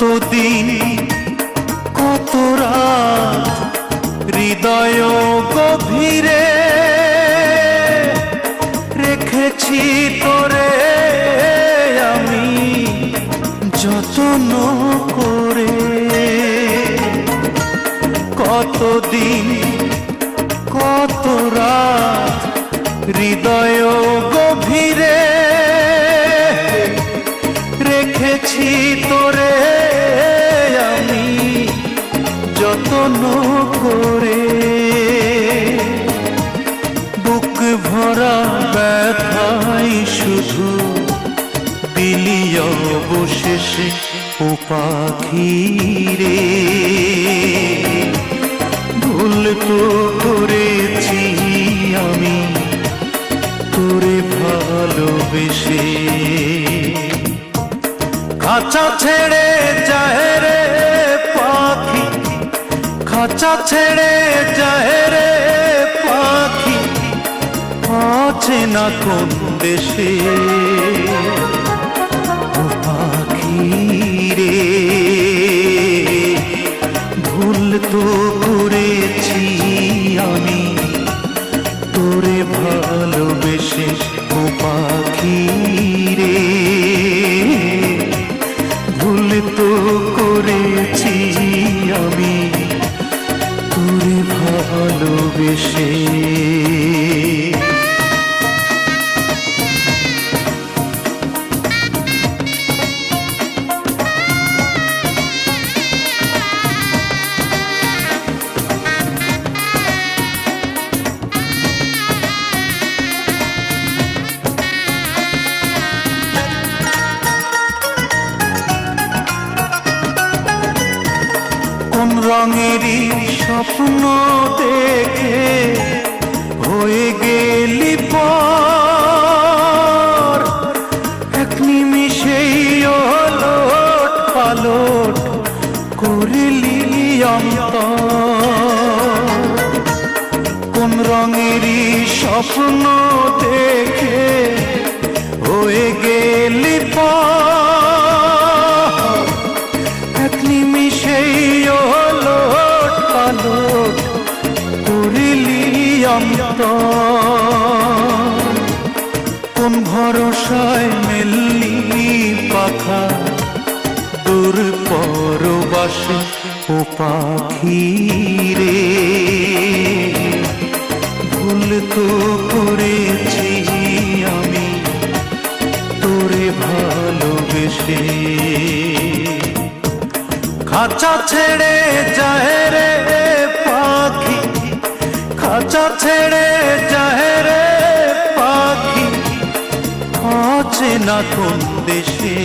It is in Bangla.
কতদিন কত রাত হৃদয় গভীরে রেখেছি তোরে আমি যত্ন করে। কতদিন কত রাত হৃদয় গভীরে রেখেছি তোরে আমি যত্ন করে। বুক ভরা ব্যথাই শুধু বিলিয় অবশেষে ও পাখি রে। ভুল তো করেছি আমি তোরে ভালোবেসে। খাঁচা ছেড়ে যায় রে পাখি, খাঁচা ছেড়ে যায় রে পাখি, অচেনা কোন দেশে। ও পাখি রে ভুল তো করেছি আমি তোরে ভালোবেসে। ও পাখি রে ভুল তো করেছি আমি তোরে ভালোবেসে। কোন রঙেরই স্বপ্ন দেখে হয়ে গেলি পর, এক নিমিষেই ওলট পালট করলি অন্তর। কোন রঙেরই স্বপ্ন দেখে হয়ে গেলি পর, এক নিমিষেই ওলট পালট করলি অন্তর। কোন ভরসায় মেললি পাখা দূর পরবাসে। ও পাখি রে ভুল তো করেছি আমি তোরে ভালোবেসে। খাঁচা ছেড়ে যায় রে পাখি, খাঁচা ছেড়ে যায় রে পাখি, অচেনা কোন দেশে।